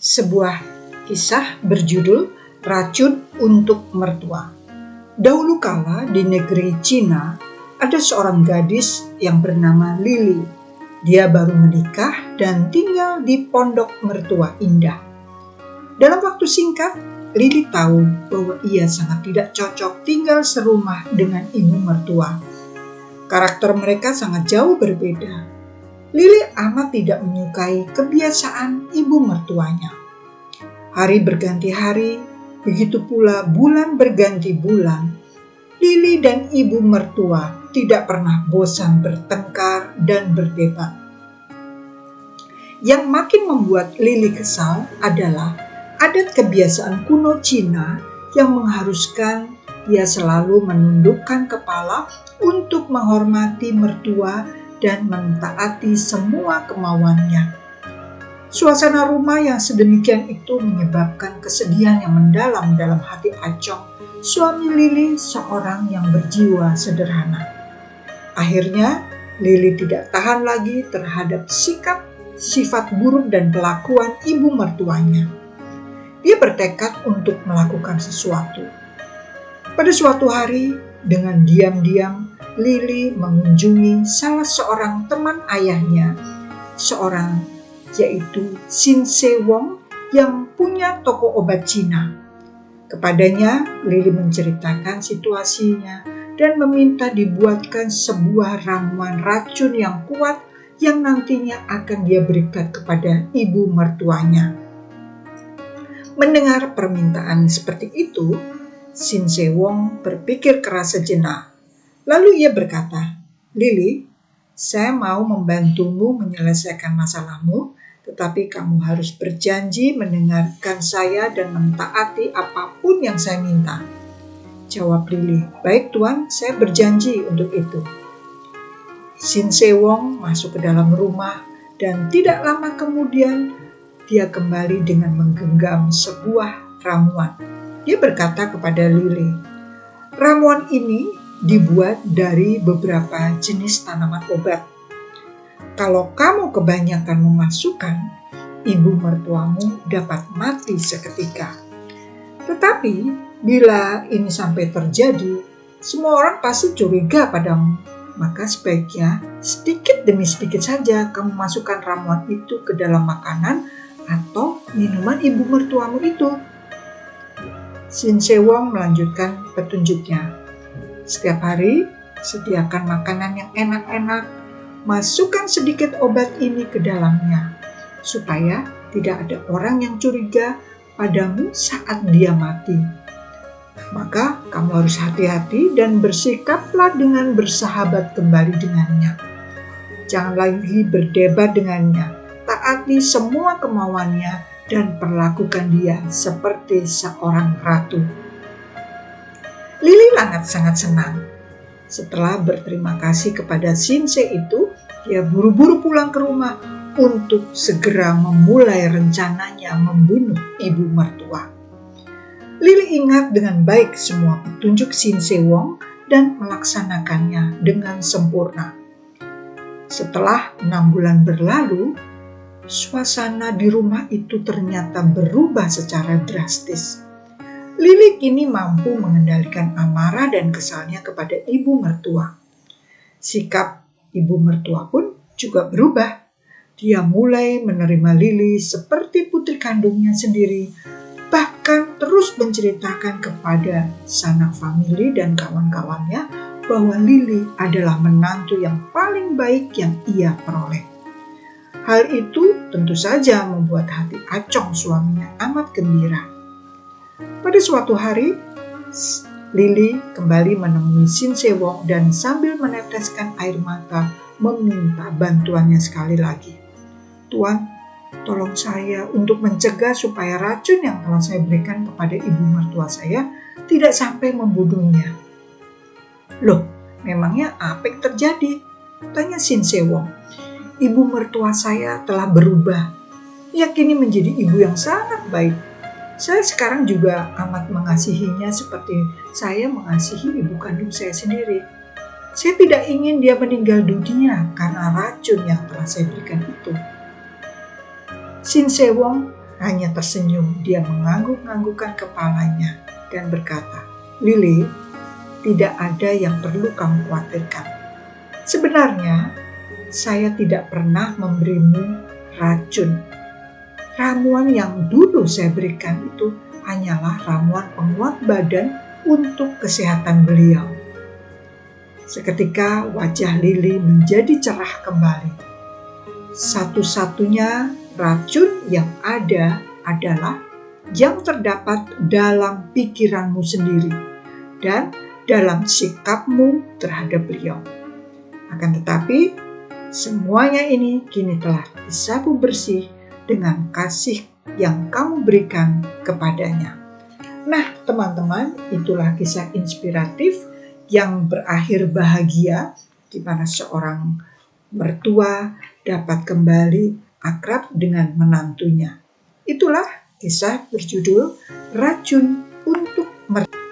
Sebuah kisah berjudul Racun untuk Mertua. Dahulu kala di negeri Cina, ada seorang gadis yang bernama Lily. Dia baru menikah dan tinggal di pondok mertua indah. Dalam waktu singkat, Lily tahu bahwa ia sangat tidak cocok tinggal serumah dengan ibu mertua. Karakter mereka sangat jauh berbeda. Lily amat tidak menyukai kebiasaan ibu mertuanya. Hari berganti hari, begitu pula bulan berganti bulan. Lily dan ibu mertua tidak pernah bosan bertengkar dan berdebat. Yang makin membuat Lily kesal adalah adat kebiasaan kuno Cina yang mengharuskan dia selalu menundukkan kepala untuk menghormati mertua dan mentaati semua kemauannya. Suasana rumah yang sedemikian itu menyebabkan kesedihan yang mendalam dalam hati Acong, suami Lily, seorang yang berjiwa sederhana. Akhirnya, Lily tidak tahan lagi terhadap sikap, sifat buruk dan kelakuan ibu mertuanya. Dia bertekad untuk melakukan sesuatu. Pada suatu hari, dengan diam-diam, Lily mengunjungi salah seorang teman ayahnya, yaitu Sin Se Wong yang punya toko obat Cina. Kepadanya, Lily menceritakan situasinya dan meminta dibuatkan sebuah ramuan racun yang kuat yang nantinya akan dia berikan kepada ibu mertuanya. Mendengar permintaan seperti itu, Sin Se Wong berpikir keras sejenak. Lalu ia berkata, "Lily, saya mau membantumu menyelesaikan masalahmu, tetapi kamu harus berjanji mendengarkan saya dan mentaati apapun yang saya minta." Jawab Lily, "Baik Tuan, saya berjanji untuk itu." Sin Se Wong masuk ke dalam rumah dan tidak lama kemudian dia kembali dengan menggenggam sebuah ramuan. Dia berkata kepada Lily, "Ramuan ini dibuat dari beberapa jenis tanaman obat. Kalau kamu kebanyakan memasukkan, ibu mertuamu dapat mati seketika. Tetapi bila ini sampai terjadi, semua orang pasti curiga padamu. Maka sebaiknya sedikit demi sedikit saja kamu masukkan ramuan itu ke dalam makanan atau minuman ibu mertuamu itu." Sin Se Wong melanjutkan petunjuknya. "Setiap hari, sediakan makanan yang enak-enak, masukkan sedikit obat ini ke dalamnya, supaya tidak ada orang yang curiga padamu saat dia mati. Maka kamu harus hati-hati dan bersikaplah dengan bersahabat kembali dengannya. Jangan lagi berdebat dengannya, taati semua kemauannya dan perlakukan dia seperti seorang ratu." Lily sangat senang. Setelah berterima kasih kepada Sin Se itu, dia buru-buru pulang ke rumah untuk segera memulai rencananya membunuh ibu mertua. Lily ingat dengan baik semua petunjuk Sin Se Wong dan melaksanakannya dengan sempurna. Setelah 6 bulan berlalu, suasana di rumah itu ternyata berubah secara drastis. Lily kini mampu mengendalikan amarah dan kesalnya kepada ibu mertua. Sikap ibu mertua pun juga berubah. Dia mulai menerima Lily seperti putri kandungnya sendiri, bahkan terus menceritakan kepada sanak famili dan kawan-kawannya bahwa Lily adalah menantu yang paling baik yang ia peroleh. Hal itu tentu saja membuat hati Acong suaminya amat gembira. Pada suatu hari, Lily kembali menemui Sin Se Wong dan sambil meneteskan air mata meminta bantuannya sekali lagi. "Tuan, tolong saya untuk mencegah supaya racun yang telah saya berikan kepada ibu mertua saya tidak sampai membunuhnya." "Loh, memangnya apa yang terjadi?" tanya Sin Se Wong. "Ibu mertua saya telah berubah. Ia kini menjadi ibu yang sangat baik. Saya sekarang juga amat mengasihinya seperti saya mengasihi ibu kandung saya sendiri." Saya tidak ingin dia meninggal dunia karena racun yang telah saya berikan itu. Shin Se-won hanya tersenyum. Dia mengangguk-anggukkan kepalanya dan berkata, "Lily, tidak ada yang perlu kamu khawatirkan. Sebenarnya, saya tidak pernah memberimu racun. Ramuan yang dulu saya berikan itu hanyalah ramuan penguat badan untuk kesehatan beliau." Seketika wajah Lily menjadi cerah kembali. Satu-satunya racun yang ada adalah yang terdapat dalam pikiranmu sendiri dan dalam sikapmu terhadap beliau. Akan tetapi, semuanya ini kini telah disapu bersih dengan kasih yang kamu berikan kepadanya. Nah, teman-teman, itulah kisah inspiratif yang berakhir bahagia, di mana seorang mertua dapat kembali akrab dengan menantunya. Itulah kisah berjudul Racun untuk Mertua.